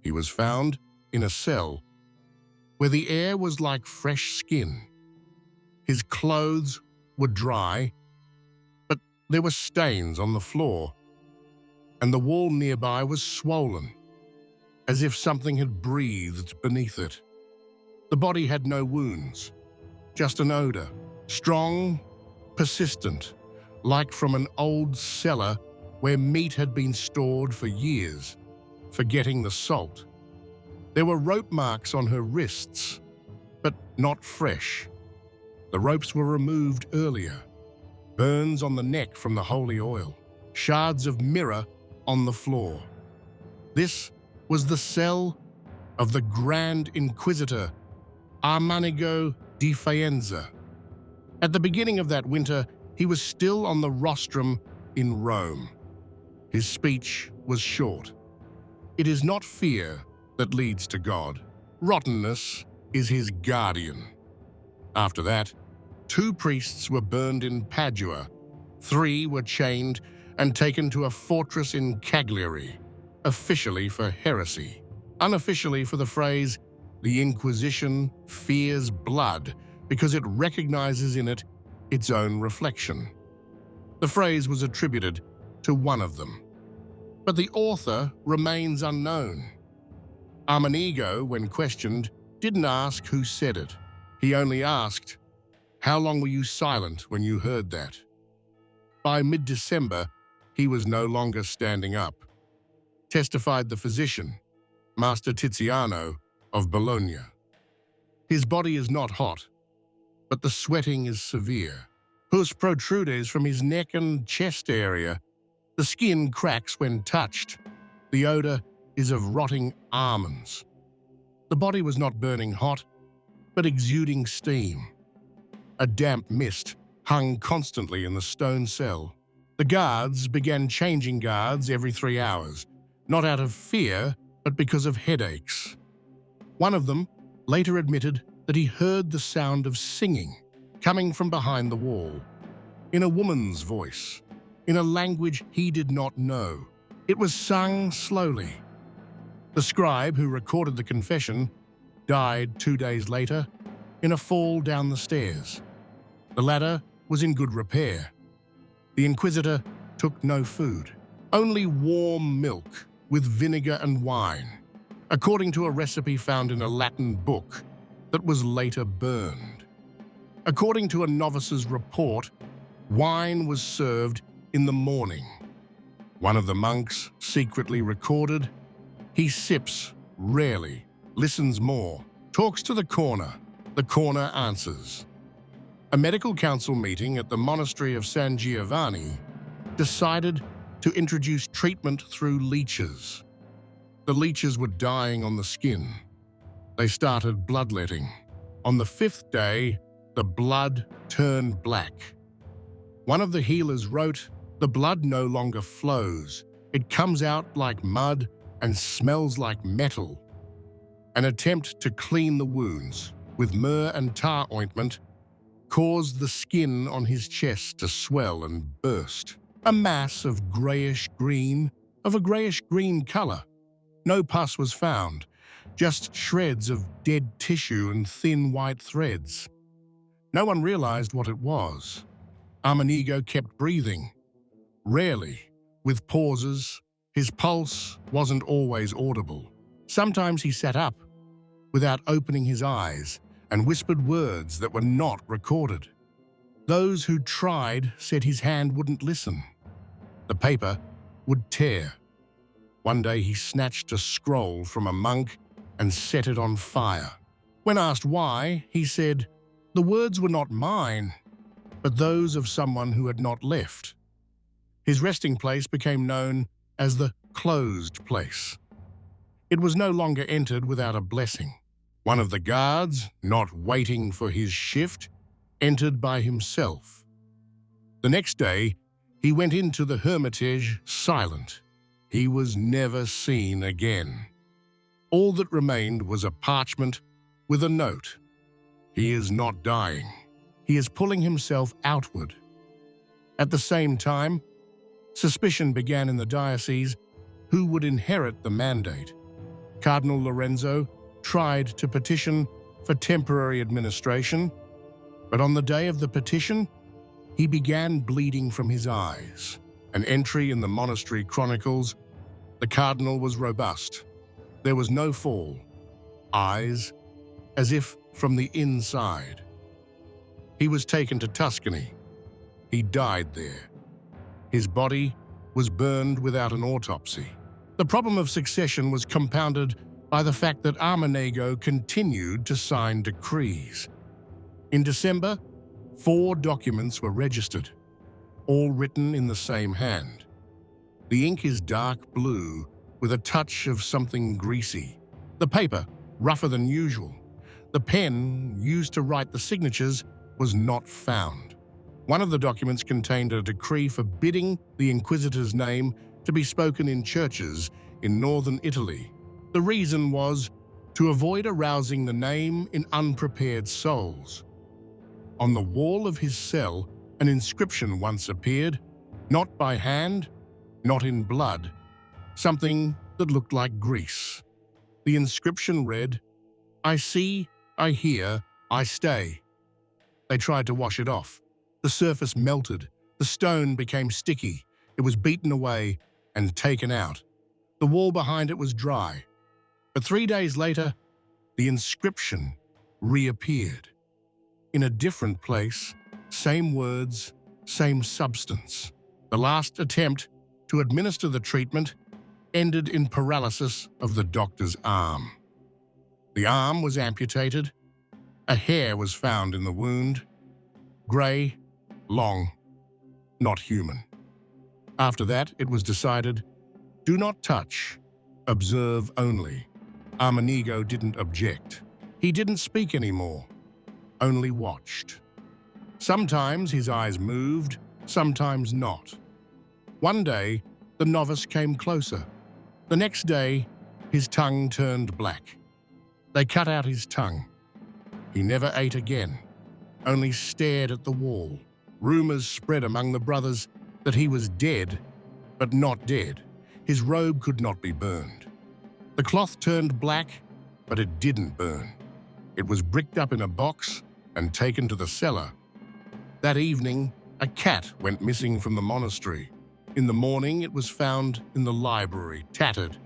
He was found in a cell where the air was like fresh skin. His clothes were dry, but there were stains on the floor, and the wall nearby was swollen, as if something had breathed beneath it. The body had no wounds, just an odor, strong, persistent, like from an old cellar where meat had been stored for years, forgetting the salt. There were rope marks on her wrists, but not fresh. The ropes were removed earlier. Burns on the neck from the holy oil. Shards of mirror on the floor. This was the cell of the Grand Inquisitor, Armanigo di Faenza. At the beginning of that winter, he was still on the rostrum in Rome. His speech was short. It is not fear that leads to God. Rottenness is his guardian. After that, 2 priests were burned in Padua, 3 were chained and taken to a fortress in Cagliari, officially for heresy, unofficially for the phrase, "The Inquisition fears blood," because it recognizes in it its own reflection. The phrase was attributed to one of them, but the author remains unknown. Armanigo, when questioned, didn't ask who said it. He only asked, "How long were you silent when you heard that?" By mid-December, he was no longer standing up, testified the physician, Master Tiziano of Bologna. His body is not hot, but the sweating is severe. Pus protrudes from his neck and chest area. The skin cracks when touched. The odor is of rotting almonds. The body was not burning hot, but exuding steam. A damp mist hung constantly in the stone cell. The guards began changing guards every 3 hours, not out of fear, but because of headaches. One of them later admitted that he heard the sound of singing coming from behind the wall, in a woman's voice, in a language he did not know. It was sung slowly. The scribe who recorded the confession died 2 days later in a fall down the stairs. The ladder was in good repair. The Inquisitor took no food, only warm milk with vinegar and wine, according to a recipe found in a Latin book that was later burned. According to a novice's report, wine was served in the morning. One of the monks secretly recorded, "He sips rarely, listens more, talks to the corner answers." A medical council meeting at the monastery of San Giovanni decided to introduce treatment through leeches. The leeches were dying on the skin. They started bloodletting. On the 5th day, the blood turned black. One of the healers wrote, "The blood no longer flows. It comes out like mud and smells like metal." An attempt to clean the wounds with myrrh and tar ointment caused the skin on his chest to swell and burst. A mass of a grayish-green color. No pus was found, just shreds of dead tissue and thin white threads. No one realized what it was. Armanigo kept breathing, rarely, with pauses. His pulse wasn't always audible. Sometimes he sat up, without opening his eyes, and whispered words that were not recorded. Those who tried said his hand wouldn't listen. The paper would tear. One day he snatched a scroll from a monk and set it on fire. When asked why, he said, "The words were not mine, but those of someone who had not left." His resting place became known as the closed place. It was no longer entered without a blessing. One of the guards, not waiting for his shift, entered by himself. The next day, he went into the hermitage silent. He was never seen again. All that remained was a parchment with a note. He is not dying. He is pulling himself outward. At the same time, suspicion began in the diocese who would inherit the mandate. Cardinal Lorenzo tried to petition for temporary administration, but on the day of the petition, he began bleeding from his eyes. An entry in the monastery chronicles, the cardinal was robust. There was no fall. Eyes, as if from the inside. He was taken to Tuscany. He died there. His body was burned without an autopsy. The problem of succession was compounded by the fact that Armanigo continued to sign decrees. In December, 4 documents were registered, all written in the same hand. The ink is dark blue with a touch of something greasy. The paper, rougher than usual. The pen used to write the signatures was not found. One of the documents contained a decree forbidding the Inquisitor's name to be spoken in churches in northern Italy. The reason was to avoid arousing the name in unprepared souls. On the wall of his cell, an inscription once appeared, not by hand, not in blood, something that looked like grease. The inscription read, "I see, I hear, I stay." They tried to wash it off. The surface melted, the stone became sticky, it was beaten away and taken out. The wall behind it was dry. But 3 days later, the inscription reappeared. In a different place, same words, same substance. The last attempt to administer the treatment ended in paralysis of the doctor's arm. The arm was amputated. A hair was found in the wound. Grey, long, not human. After that, it was decided, do not touch, observe only. Armanigo didn't object. He didn't speak anymore, only watched. Sometimes his eyes moved, sometimes not. One day, the novice came closer. The next day, his tongue turned black. They cut out his tongue. He never ate again, only stared at the wall. Rumors spread among the brothers that he was dead, but not dead. His robe could not be burned. The cloth turned black, but it didn't burn. It was bricked up in a box and taken to the cellar. That evening, a cat went missing from the monastery. In the morning, it was found in the library, tattered.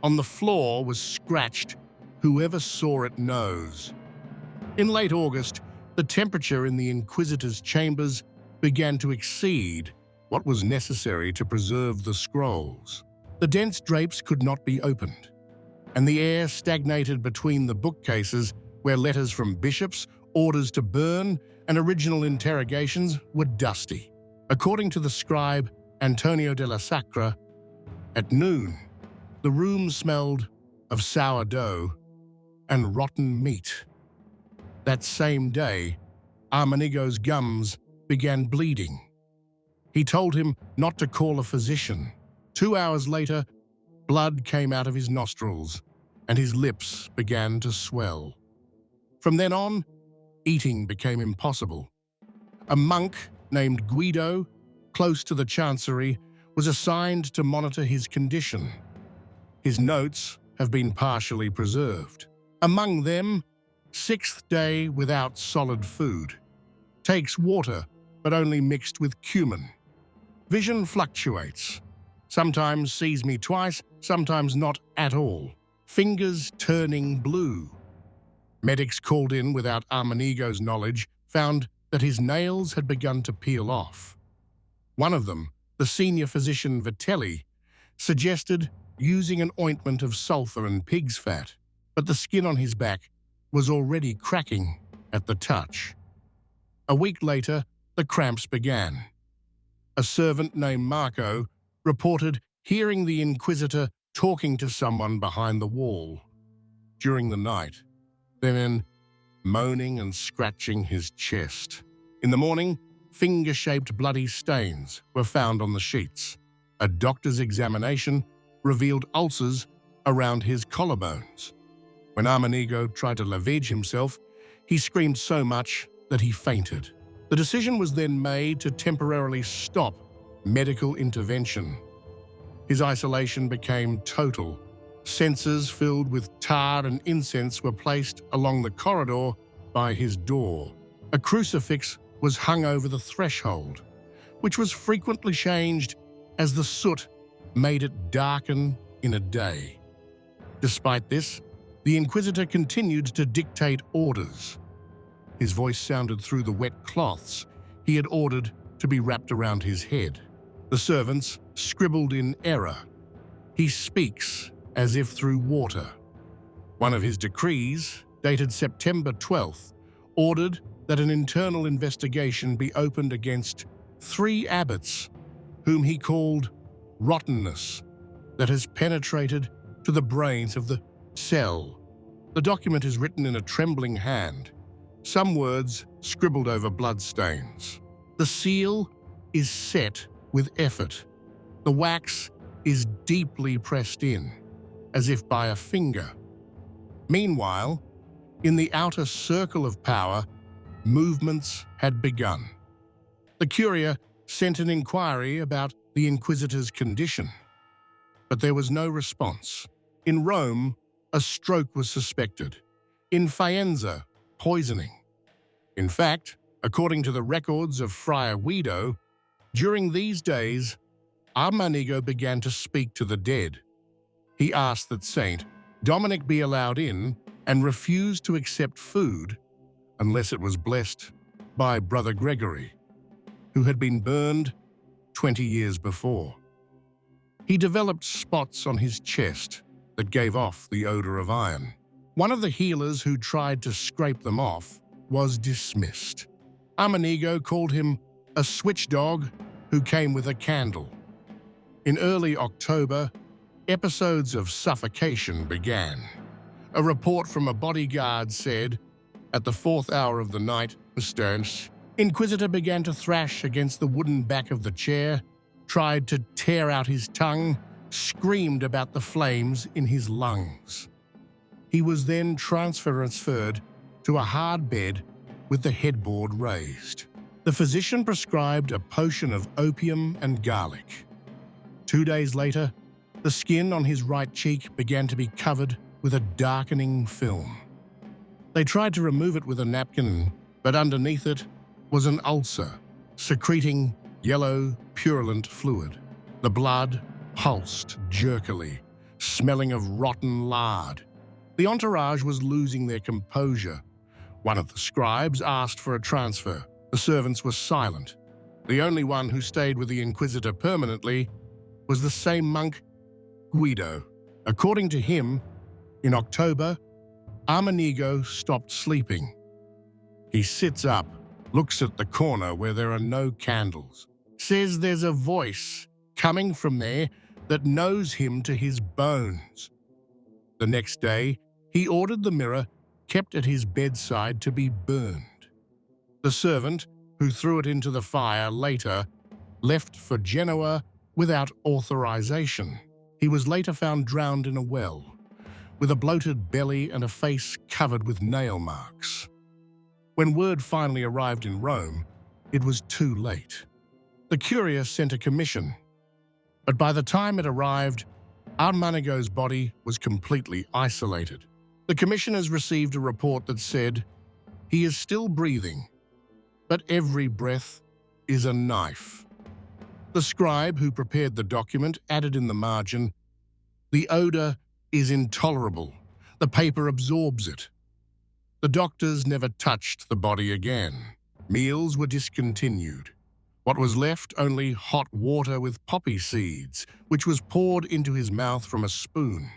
On the floor was scratched, "Whoever saw it knows." In late August, the temperature in the Inquisitor's chambers began to exceed what was necessary to preserve the scrolls. The dense drapes could not be opened, and the air stagnated between the bookcases where letters from bishops, orders to burn, and original interrogations were dusty. According to the scribe Antonio della Sacra, at noon, the room smelled of sourdough and rotten meat. That same day, Armanigo's gums began bleeding. He told him not to call a physician. 2 hours later, blood came out of his nostrils and his lips began to swell. From then on, eating became impossible. A monk named Guido, close to the chancery, was assigned to monitor his condition. His notes have been partially preserved. Among them, 6th day without solid food. Takes water, but only mixed with cumin. Vision fluctuates. Sometimes sees me twice, sometimes not at all. Fingers turning blue. Medics called in without Armanigo's knowledge found that his nails had begun to peel off. One of them, the senior physician Vitelli, suggested using an ointment of sulfur and pig's fat, but the skin on his back was already cracking at the touch. A week later, the cramps began. A servant named Marco reported hearing the Inquisitor talking to someone behind the wall during the night, then moaning and scratching his chest. In the morning, finger-shaped bloody stains were found on the sheets. A doctor's examination revealed ulcers around his collarbones. When Armanigo tried to lavage himself, he screamed so much that he fainted. The decision was then made to temporarily stop medical intervention. His isolation became total, Censers filled with tar and incense were placed along the corridor by his door. A crucifix was hung over the threshold, which was frequently changed as the soot made it darken in a day. Despite this, the Inquisitor continued to dictate orders. His voice sounded through the wet cloths he had ordered to be wrapped around his head. The servants scribbled in error. He speaks as if through water. One of his decrees, dated September 12th, ordered that an internal investigation be opened against 3 abbots, whom he called rottenness, that has penetrated to the brains of the cell. The document is written in a trembling hand, some words scribbled over bloodstains. The seal is set with effort. The wax is deeply pressed in, as if by a finger. Meanwhile, in the outer circle of power, movements had begun. The Curia sent an inquiry about the Inquisitor's condition, but there was no response. In Rome, a stroke was suspected. In Faenza, poisoning. In fact, according to the records of Friar Guido, during these days, Armanigo began to speak to the dead. He asked that Saint Dominic be allowed in and refused to accept food unless it was blessed by Brother Gregory, who had been burned 20 years before. He developed spots on his chest that gave off the odor of iron. One of the healers who tried to scrape them off was dismissed. Armanigo called him a switch dog who came with a candle. In early October, episodes of suffocation began. A report from a bodyguard said, at the 4th hour of the night, Mr. Inquisitor began to thrash against the wooden back of the chair, tried to tear out his tongue, screamed about the flames in his lungs. He was then transferred to a hard bed with the headboard raised. The physician prescribed a potion of opium and garlic. 2 days later, the skin on his right cheek began to be covered with a darkening film. They tried to remove it with a napkin, but underneath it was an ulcer, secreting yellow, purulent fluid. The blood pulsed jerkily, smelling of rotten lard. The entourage was losing their composure. One of the scribes asked for a transfer. The servants were silent. The only one who stayed with the Inquisitor permanently was the same monk, Guido. According to him, in October, Armanigo stopped sleeping. He sits up, looks at the corner where there are no candles, says there's a voice coming from there that knows him to his bones. The next day, he ordered the mirror kept at his bedside to be burned. The servant, who threw it into the fire later, left for Genoa without authorization. He was later found drowned in a well, with a bloated belly and a face covered with nail marks. When word finally arrived in Rome, it was too late. The Curia sent a commission, but by the time it arrived, Armanigo's body was completely isolated. The commissioners received a report that said, "He is still breathing, but every breath is a knife." The scribe who prepared the document added in the margin, "The odor is intolerable. The paper absorbs it." The doctors never touched the body again. Meals were discontinued. What was left only hot water with poppy seeds, which was poured into his mouth from a spoon.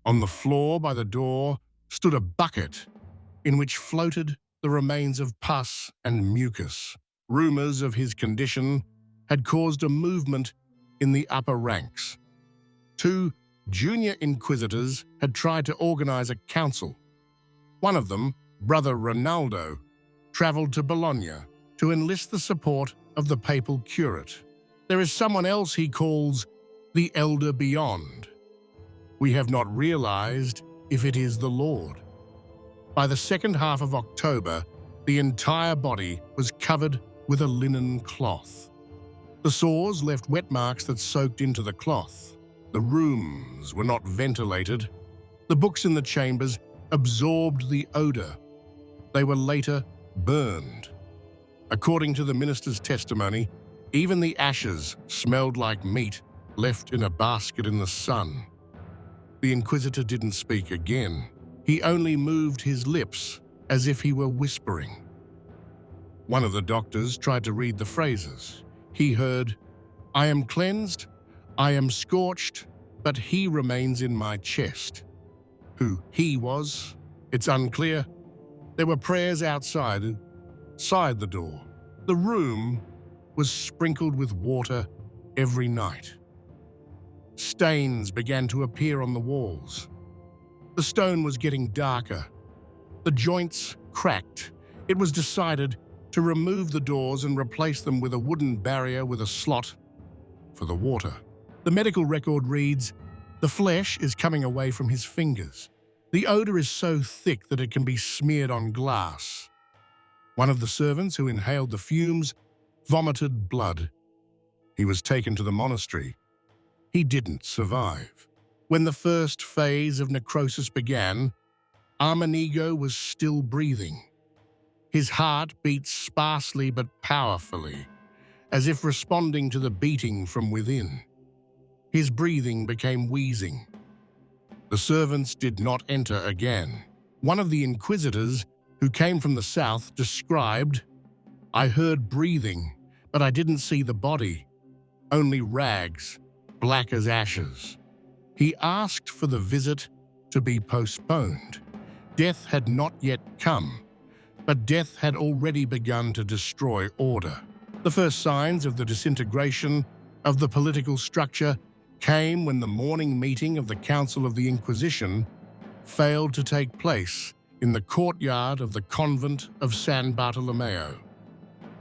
On the floor by the door stood a bucket in which floated the remains of pus and mucus. Rumors of his condition had caused a movement in the upper ranks. 2 junior inquisitors had tried to organize a council. One of them, Brother Ronaldo, traveled to Bologna to enlist the support of the papal curate. There is someone else he calls the Elder Beyond. We have not realized if it is the Lord. By the second half of October, the entire body was covered with a linen cloth. The sores left wet marks that soaked into the cloth. The rooms rooms were not ventilated. The books in the chambers absorbed the odor. They were later burned. According to the minister's testimony, even the ashes smelled like meat left in a basket in the sun. The Inquisitor didn't speak again. He only moved his lips as if he were whispering. One of the doctors tried to read the phrases. He heard, "I am cleansed, I am scorched, but he remains in my chest." Who he was, it's unclear. There were prayers outside the door. The room was sprinkled with water every night. Stains began to appear on the walls. The stone was getting darker. The joints cracked. It was decided to remove the doors and replace them with a wooden barrier with a slot for the water. The medical record reads, "The flesh is coming away from his fingers. The odor is so thick that it can be smeared on glass." One of the servants who inhaled the fumes vomited blood. He was taken to the monastery. He didn't survive. When the first phase of necrosis began, Armanigo was still breathing. His heart beat sparsely but powerfully, as if responding to the beating from within. His breathing became wheezing. The servants did not enter again. One of the inquisitors, who came from the south, described, "I heard breathing, but I didn't see the body, only rags, black as ashes." He asked for the visit to be postponed. Death had not yet come, but death had already begun to destroy order. The first signs of the disintegration of the political structure came when the morning meeting of the Council of the Inquisition failed to take place in the courtyard of the convent of San Bartolomeo.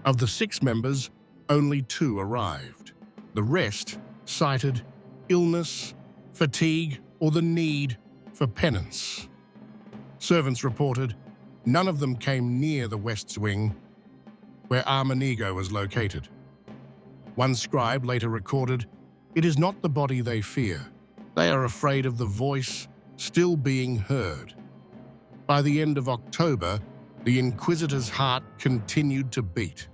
Of the 6 members, only 2 arrived. The rest cited illness, fatigue, or the need for penance. Servants reported none of them came near the west wing, where Armanigo was located. One scribe later recorded, "It is not the body they fear. They are afraid of the voice still being heard." By the end of October, the Inquisitor's heart continued to beat,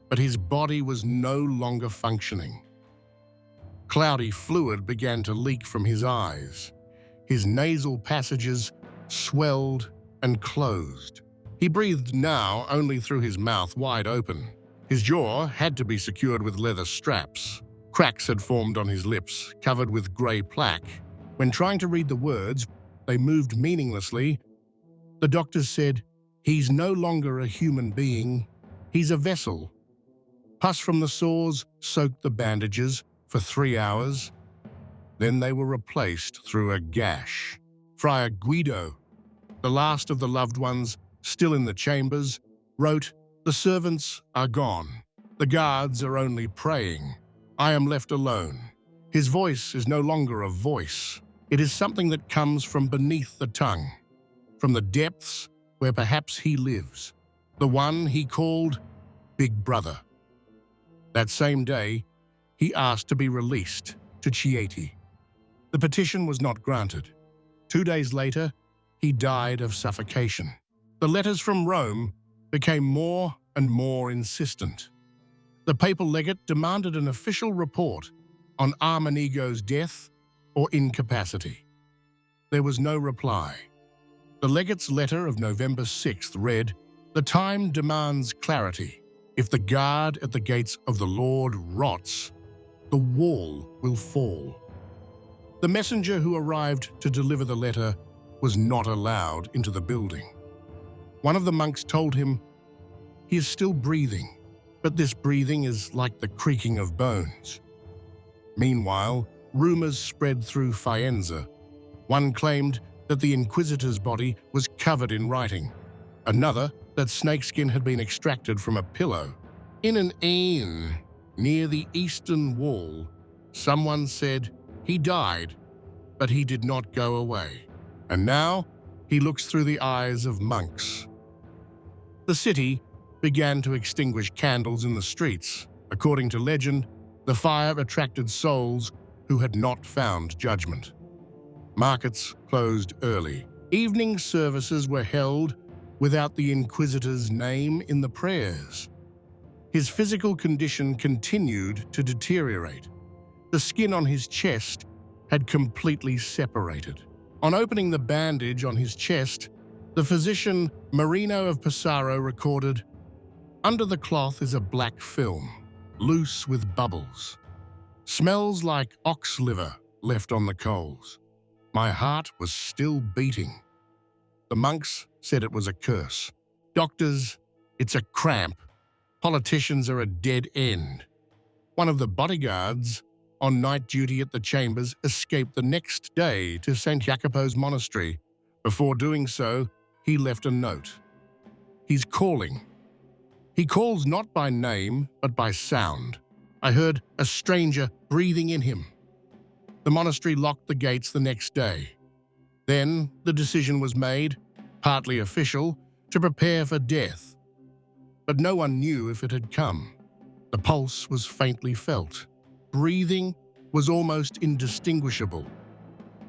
but his body was no longer functioning. Cloudy fluid began to leak from his eyes. His nasal passages swelled and closed. He breathed now only through his mouth wide open. His jaw had to be secured with leather straps. Cracks had formed on his lips, covered with grey plaque. When trying to read the words, they moved meaninglessly. The doctors said, "He's no longer a human being, he's a vessel." Pus from the sores soaked the bandages for 3 hours. Then they were replaced through a gash. Friar Guido, the last of the loved ones still in the chambers, wrote, "The servants are gone. The guards are only praying. I am left alone." His voice is no longer a voice. It is something that comes from beneath the tongue, from the depths where perhaps he lives, the one he called Big Brother. That same day, he asked to be released to Chieti. The petition was not granted. 2 days later, he died of suffocation. The letters from Rome became more and more insistent. The papal legate demanded an official report on Armanigo's death or incapacity. There was no reply. The legate's letter of November 6th read, "The time demands clarity. If the guard at the gates of the Lord rots, the wall will fall." The messenger who arrived to deliver the letter was not allowed into the building. One of the monks told him, "He is still breathing, but this breathing is like the creaking of bones." Meanwhile, rumors spread through Faenza. One claimed that the Inquisitor's body was covered in writing. Another, that snakeskin had been extracted from a pillow. In an inn near the eastern wall, someone said, "He died, but he did not go away. And now he looks through the eyes of monks." The city began to extinguish candles in the streets. According to legend, the fire attracted souls who had not found judgment. Markets closed early. Evening services were held without the Inquisitor's name in the prayers. His physical condition continued to deteriorate. The skin on his chest had completely separated. On opening the bandage on his chest, the physician Marino of Pesaro recorded, "Under the cloth is a black film, loose with bubbles. Smells like ox liver left on the coals." My heart was still beating. The monks said it was a curse. Doctors, it's a cramp. Politicians are a dead end. One of the bodyguards on night duty at the chambers escaped the next day to St. Jacopo's monastery. Before doing so, he left a note. He's calling. He calls not by name, but by sound. I heard a stranger breathing in him. The monastery locked the gates the next day. Then the decision was made, partly official, to prepare for death. But no one knew if it had come. The pulse was faintly felt. Breathing was almost indistinguishable.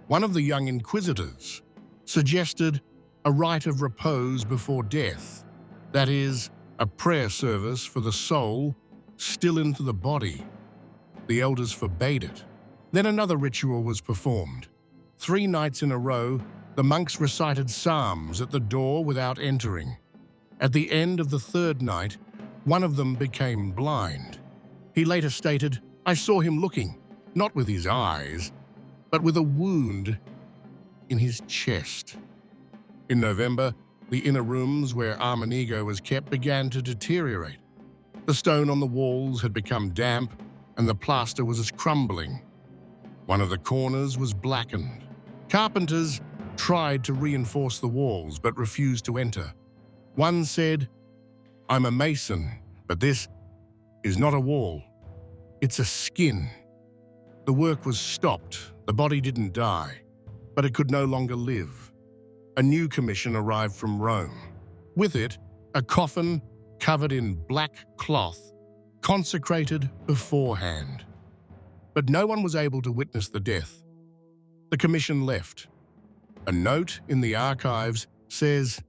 One of the young inquisitors suggested a rite of repose before death, that is, a prayer service for the soul still into the body. The elders forbade it. Then another ritual was performed. 3 nights in a row, the monks recited psalms at the door without entering. At the end of the 3rd night, one of them became blind. He later stated, "I saw him looking, not with his eyes, but with a wound in his chest." In November, the inner rooms where Armanigo was kept began to deteriorate. The stone on the walls had become damp, and the plaster was crumbling. One of the corners was blackened. Carpenters tried to reinforce the walls, but refused to enter. One said, "I'm a mason, but this is not a wall. It's a skin." The work was stopped. The body didn't die, but it could no longer live. A new commission arrived from Rome. With it, a coffin covered in black cloth, consecrated beforehand. But no one was able to witness the death. The commission left. A note in the archives says,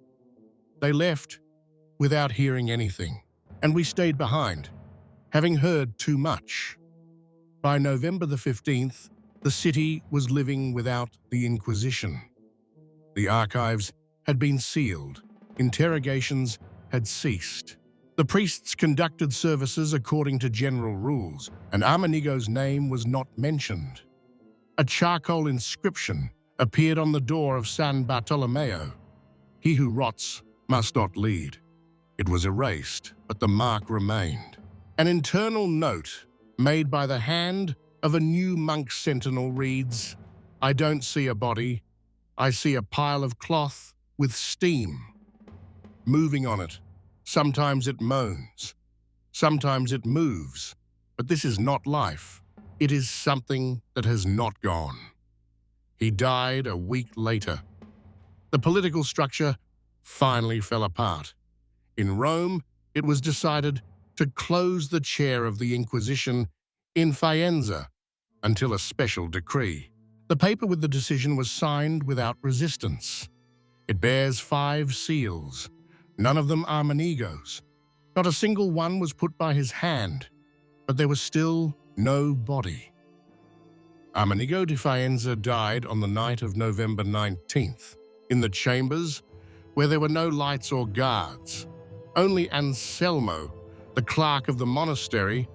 "They left without hearing anything, and we stayed behind, having heard too much." By November the 15th, the city was living without the Inquisition. The archives had been sealed. Interrogations had ceased. The priests conducted services according to general rules, and Armanigo's name was not mentioned. A charcoal inscription appeared on the door of San Bartolomeo. "He who rots must not lead." It was erased, but the mark remained. An internal note made by the hand of a new monk sentinel reads, "I don't see a body. I see a pile of cloth with steam moving on it. Sometimes it moans, sometimes it moves, but this is not life. It is something that has not gone." He died a week later. The political structure finally fell apart. In Rome, it was decided to close the chair of the Inquisition in Faenza until a special decree. The paper with the decision was signed without resistance. It bears 5 seals, none of them Armanigo's. Not a single one was put by his hand, but there was still no body. Armanigo di Faenza died on the night of November 19th, in the chambers where there were no lights or guards. Only Anselmo, the clerk of the monastery,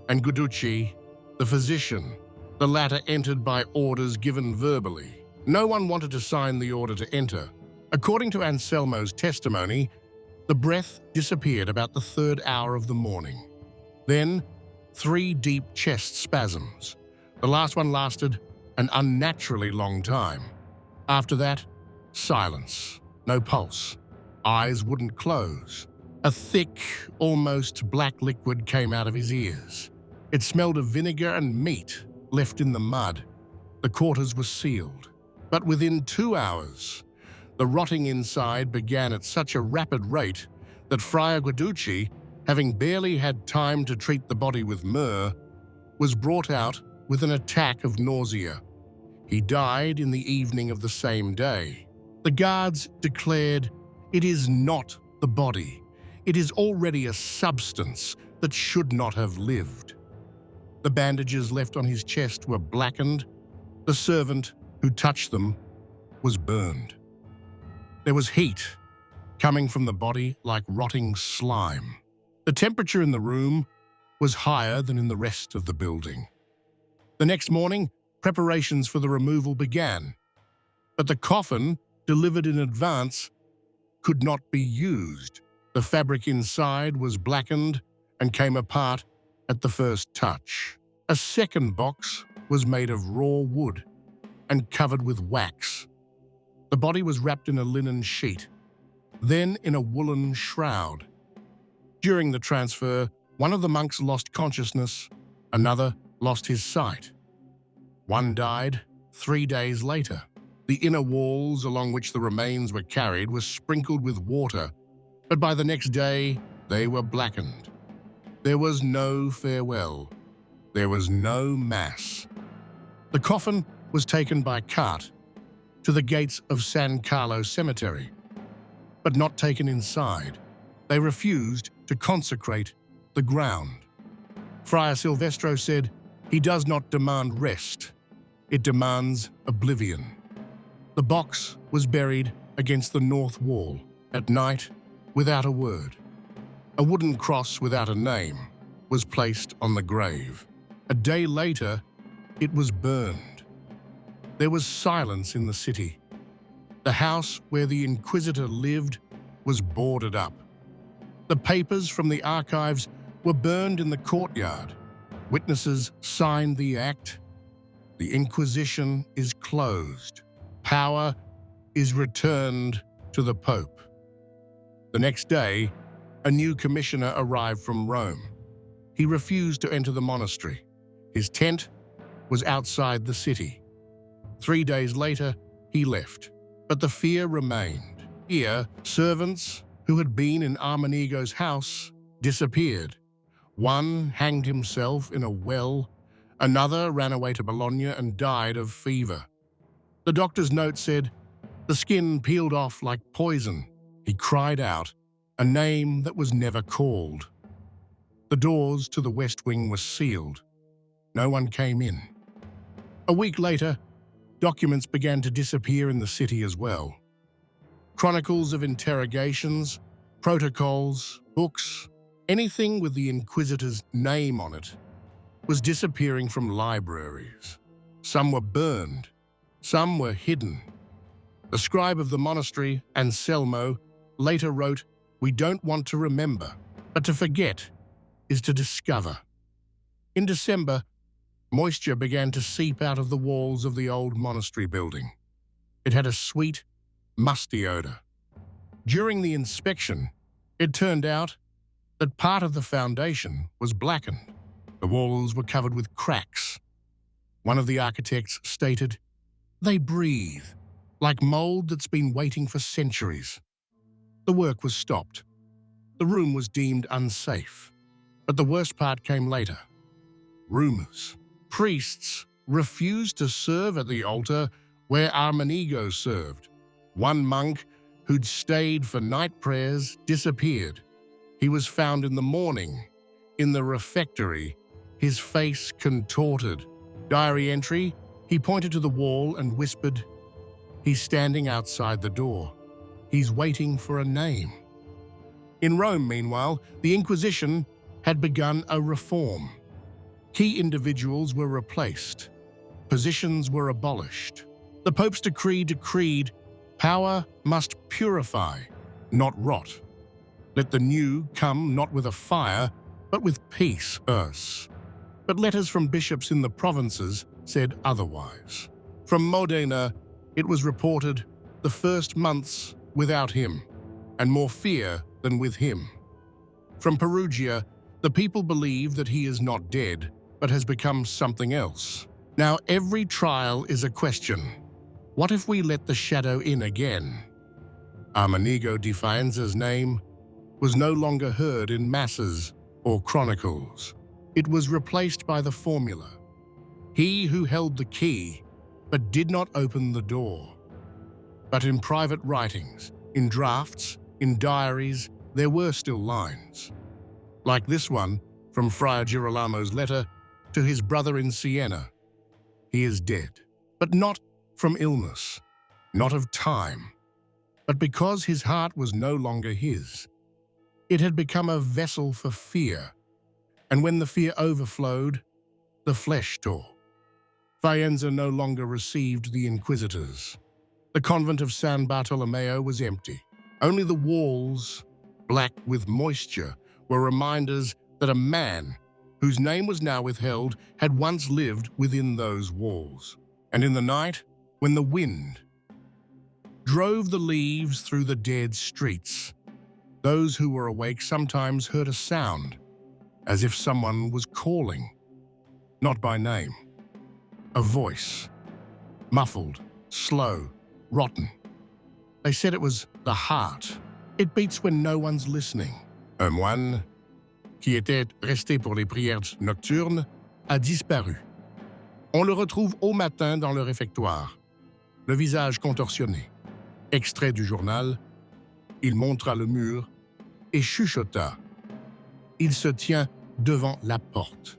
and Guiducci, the physician, the latter entered by orders given verbally. No one wanted to sign the order to enter. According to Anselmo's testimony, the breath disappeared about the 3rd hour of the morning. Then, 3 deep chest spasms. The last one lasted an unnaturally long time. After that, silence, no pulse. Eyes wouldn't close. A thick, almost black liquid came out of his ears. It smelled of vinegar and meat left in the mud. The quarters were sealed. But within 2 hours, the rotting inside began at such a rapid rate that Friar Guiducci, having barely had time to treat the body with myrrh, was brought out with an attack of nausea. He died in the evening of the same day. The guards declared, "It is not the body. It is already a substance that should not have lived." The bandages left on his chest were blackened. The servant who touched them was burned. There was heat coming from the body like rotting slime. The temperature in the room was higher than in the rest of the building. The next morning, preparations for the removal began, but the coffin, delivered in advance, could not be used. The fabric inside was blackened and came apart at the first touch. A second box was made of raw wood and covered with wax. The body was wrapped in a linen sheet, then in a woolen shroud. During the transfer, one of the monks lost consciousness, another lost his sight. One died 3 days later. The inner walls along which the remains were carried were sprinkled with water, but by the next day they were blackened. There was no farewell. There was no mass. The coffin was taken by cart to the gates of San Carlo Cemetery, but not taken inside. They refused to consecrate the ground. Friar Silvestro said, "He does not demand rest. It demands oblivion." The box was buried against the north wall at night without a word. A wooden cross without a name was placed on the grave. A day later, it was burned. There was silence in the city. The house where the Inquisitor lived was boarded up. The papers from the archives were burned in the courtyard. Witnesses signed the act. The Inquisition is closed. Power is returned to the Pope. The next day, a new commissioner arrived from Rome. He refused to enter the monastery. His tent was outside the city. 3 days later, he left, but the fear remained. Here, servants who had been in Armanigo's house disappeared. One hanged himself in a well, another ran away to Bologna and died of fever. The doctor's note said, "The skin peeled off like poison." He cried out, a name that was never called. The doors to the West Wing were sealed. No one came in. A week later, documents began to disappear in the city as well. Chronicles of interrogations, protocols, books, anything with the Inquisitor's name on it was disappearing from libraries. Some were burned, some were hidden. The scribe of the monastery, Anselmo, later wrote, "We don't want to remember, but to forget is to discover." In December, moisture began to seep out of the walls of the old monastery building. It had a sweet, musty odor. During the inspection, it turned out that part of the foundation was blackened. The walls were covered with cracks. One of the architects stated, "They breathe, like mold that's been waiting for centuries." The work was stopped. The room was deemed unsafe. But the worst part came later. Rumors. Priests refused to serve at the altar where Armanigo served. One monk who'd stayed for night prayers disappeared. He was found in the morning, in the refectory, his face contorted. Diary entry, he pointed to the wall and whispered, "He's standing outside the door. He's waiting for a name." In Rome, meanwhile, the Inquisition had begun a reform. Key individuals were replaced. Positions were abolished. The Pope's decree decreed, "Power must purify, not rot. Let the new come not with a fire, but with peace." But letters from bishops in the provinces said otherwise. From Modena, it was reported, "The first months without him, and more fear than with him." From Perugia, the people believe that he is not dead, but has become something else. Now every trial is a question. What if we let the shadow in again? Armanigo di Faenza's name was no longer heard in masses or chronicles. It was replaced by the formula. He who held the key but did not open the door. But in private writings, in drafts, in diaries, there were still lines. Like this one from Friar Girolamo's letter to his brother in Siena. He is dead, but not from illness, not of time, but because his heart was no longer his. It had become a vessel for fear, and when the fear overflowed, the flesh tore. Faenza no longer received the Inquisitors. The convent of San Bartolomeo was empty. Only the walls, black with moisture, were reminders that a man, whose name was now withheld, had once lived within those walls. And in the night, when the wind drove the leaves through the dead streets, those who were awake sometimes heard a sound, as if someone was calling, not by name. A voice, muffled, slow, rotten. They said it was the heart. It beats when no one's listening. Un moine, qui était resté pour les prières nocturnes, a disparu. On le retrouve au matin dans le réfectoire, le visage contorsionné. Extrait du journal, il montra le mur et chuchota. Il se tient devant la porte.